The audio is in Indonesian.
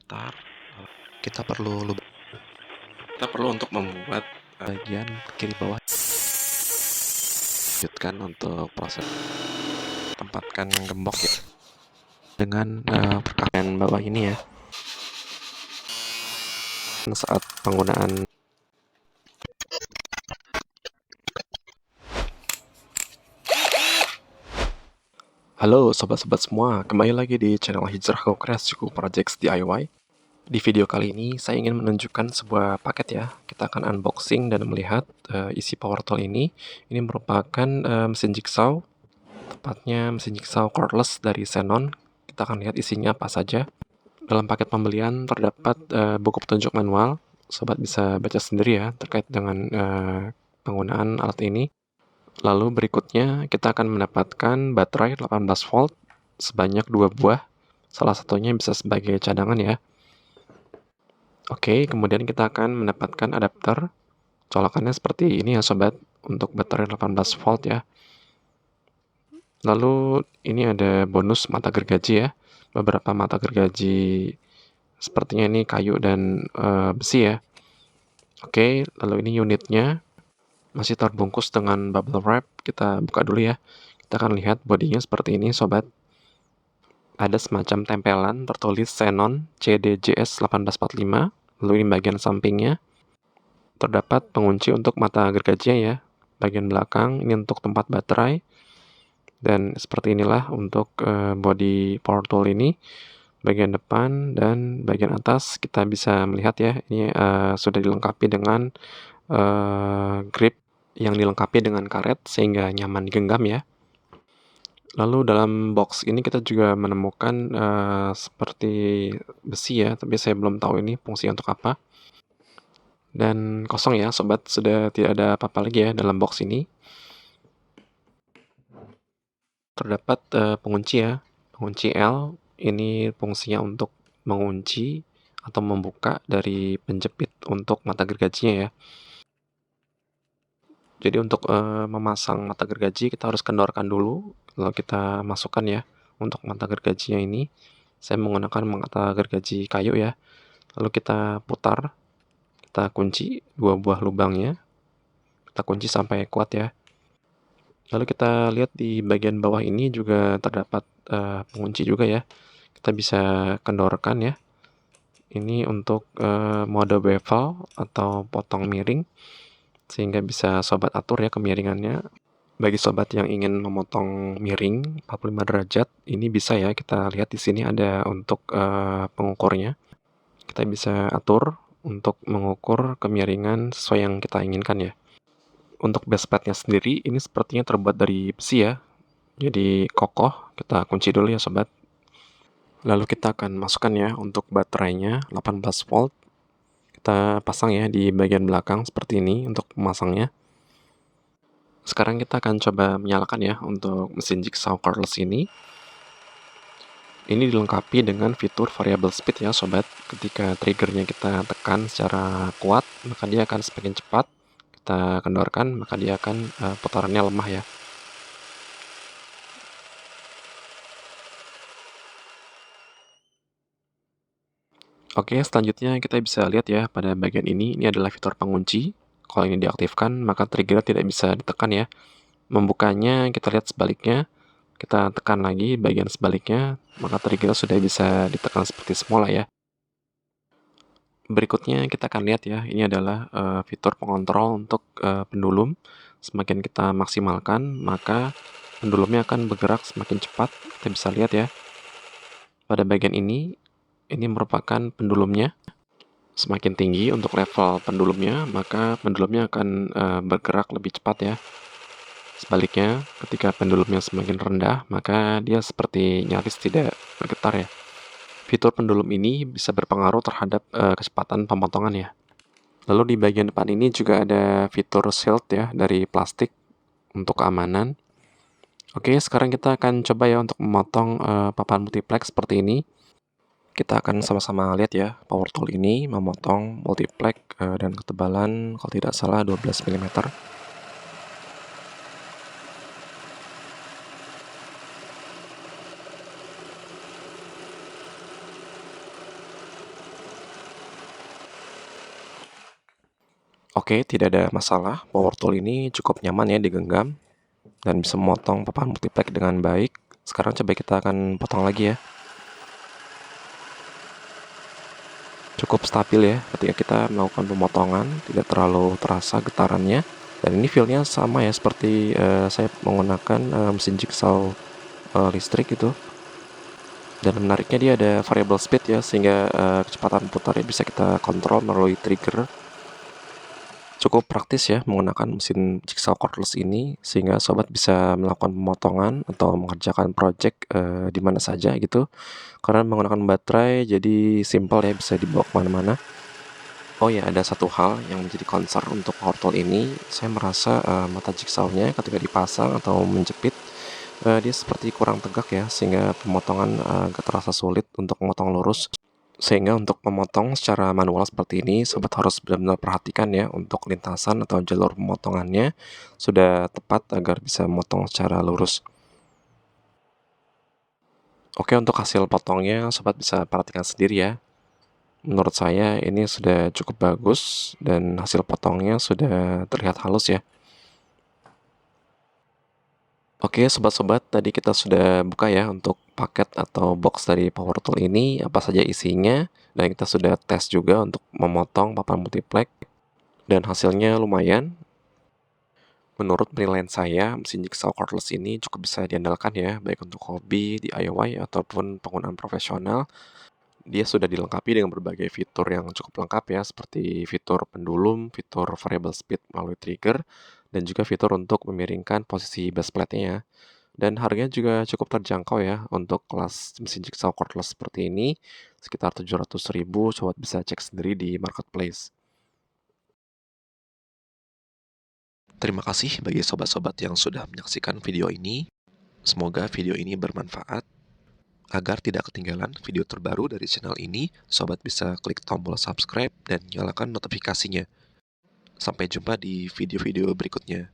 Sebentar, kita perlu untuk membuat bagian kiri bawah. Lanjutkan untuk proses tempatkan gembok ya dengan perkakas bawah ini ya. Saat penggunaan Halo sobat-sobat semua, kembali lagi di channel Hijrah ke Kreasiku Projects DIY. Di video kali ini saya ingin menunjukkan sebuah paket ya. Kita akan unboxing dan melihat isi power tool ini. Ini merupakan mesin jigsaw, tepatnya mesin jigsaw cordless dari Xenon. Kita akan lihat isinya apa saja. Dalam paket pembelian terdapat buku petunjuk manual. Sobat bisa baca sendiri ya terkait dengan penggunaan alat ini. Lalu berikutnya kita akan mendapatkan baterai 18 volt sebanyak 2 buah. Salah satunya bisa sebagai cadangan ya. Oke, kemudian kita akan mendapatkan adapter. Colokannya seperti ini ya sobat, untuk baterai 18 volt ya. Lalu ini ada bonus mata gergaji ya. Beberapa mata gergaji sepertinya ini kayu dan besi ya. Oke, lalu ini unitnya masih terbungkus dengan bubble wrap. Kita buka dulu ya. Kita akan lihat bodinya seperti ini sobat. Ada semacam tempelan tertulis Xenon CDJS 1845. Lalu ini bagian sampingnya. Terdapat pengunci untuk mata gergajinya ya. Bagian belakang ini untuk tempat baterai. Dan seperti inilah untuk body power tool ini. Bagian depan dan bagian atas kita bisa melihat ya. Ini sudah dilengkapi dengan grip yang dilengkapi dengan karet sehingga nyaman digenggam ya. Lalu dalam box ini kita juga menemukan seperti besi ya, tapi saya belum tahu ini fungsinya untuk apa. Dan kosong ya sobat, sudah tidak ada apa-apa lagi ya dalam box ini. Terdapat pengunci ya, pengunci L. Ini fungsinya untuk mengunci atau membuka dari penjepit untuk mata gergajinya ya. Jadi untuk memasang mata gergaji kita harus kendorkan dulu, lalu kita masukkan ya untuk mata gergajinya ini. Saya menggunakan mata gergaji kayu ya. Lalu kita putar, kita kunci 2 buah lubangnya. Kita kunci sampai kuat ya. Lalu kita lihat di bagian bawah ini juga terdapat pengunci juga ya. Kita bisa kendorkan ya. Ini untuk mode bevel atau potong miring, sehingga bisa sobat atur ya kemiringannya. Bagi sobat yang ingin memotong miring 45 derajat, ini bisa ya, kita lihat di sini ada untuk pengukurnya. Kita bisa atur untuk mengukur kemiringan sesuai yang kita inginkan ya. Untuk basepadnya sendiri, ini sepertinya terbuat dari besi ya. Jadi kokoh, kita kunci dulu ya sobat. Lalu kita akan masukkan ya untuk baterainya 18 volt. Kita pasang ya di bagian belakang seperti ini untuk memasangnya. Sekarang kita akan coba menyalakan ya untuk mesin jigsaw cordless ini. Ini dilengkapi dengan fitur variable speed ya sobat. Ketika triggernya kita tekan secara kuat, maka dia akan semakin cepat. Kita kendorkan, maka dia akan putarannya lemah ya. Oke, selanjutnya kita bisa lihat ya pada bagian ini adalah fitur pengunci. Kalau ini diaktifkan, maka trigger tidak bisa ditekan ya. Membukanya kita lihat sebaliknya, kita tekan lagi bagian sebaliknya, maka trigger sudah bisa ditekan seperti semula ya. Berikutnya kita akan lihat ya, ini adalah fitur pengontrol untuk pendulum. Semakin kita maksimalkan, maka pendulumnya akan bergerak semakin cepat. Kita bisa lihat ya, pada bagian ini merupakan pendulumnya. Semakin tinggi untuk level pendulumnya, maka pendulumnya akan bergerak lebih cepat ya. Sebaliknya, ketika pendulumnya semakin rendah, maka dia seperti nyaris tidak bergetar ya. Fitur pendulum ini bisa berpengaruh terhadap kecepatan pemotongan ya. Lalu di bagian depan ini juga ada fitur shield ya dari plastik untuk keamanan. Oke, sekarang kita akan coba ya untuk memotong papan multiplex seperti ini. Kita akan sama-sama lihat ya, power tool ini memotong multiplex dan ketebalan kalau tidak salah 12 mm. Oke, tidak ada masalah. Power tool ini cukup nyaman ya digenggam dan bisa memotong papan multiplex dengan baik. Sekarang coba kita akan potong lagi ya. Cukup stabil ya ketika kita melakukan pemotongan, tidak terlalu terasa getarannya. Dan ini feel-nya sama ya seperti saya menggunakan mesin jigsaw listrik gitu. Dan menariknya dia ada variable speed ya, sehingga kecepatan putarnya bisa kita kontrol melalui trigger. Cukup praktis ya menggunakan mesin jigsaw cordless ini, sehingga sobat bisa melakukan pemotongan atau mengerjakan project di mana saja gitu. Karena menggunakan baterai jadi simple ya, bisa dibawa kemana-mana. Oh ya, ada satu hal yang menjadi concern untuk power tool ini. Saya merasa mata jigsawnya ketika dipasang atau menjepit, dia seperti kurang tegak ya, sehingga pemotongan agak terasa sulit untuk memotong lurus. Sehingga untuk memotong secara manual seperti ini, sobat harus benar-benar perhatikan ya untuk lintasan atau jalur pemotongannya sudah tepat agar bisa memotong secara lurus. Oke, untuk hasil potongnya sobat bisa perhatikan sendiri ya. Menurut saya ini sudah cukup bagus dan hasil potongnya sudah terlihat halus ya. Oke, sobat-sobat, tadi kita sudah buka ya untuk paket atau box dari power tool ini, apa saja isinya, dan kita sudah tes juga untuk memotong papan multiplex, dan hasilnya lumayan. Menurut penilaian saya, mesin jigsaw cordless ini cukup bisa diandalkan ya, baik untuk hobi, DIY, ataupun penggunaan profesional. Dia sudah dilengkapi dengan berbagai fitur yang cukup lengkap ya, seperti fitur pendulum, fitur variable speed melalui trigger, dan juga fitur untuk memiringkan posisi base plate-nya ya. Dan harganya juga cukup terjangkau ya untuk kelas mesin jigsaw cordless seperti ini, sekitar 700.000, sobat bisa cek sendiri di marketplace. Terima kasih bagi sobat-sobat yang sudah menyaksikan video ini. Semoga video ini bermanfaat. Agar tidak ketinggalan video terbaru dari channel ini, sobat bisa klik tombol subscribe dan nyalakan notifikasinya. Sampai jumpa di video-video berikutnya.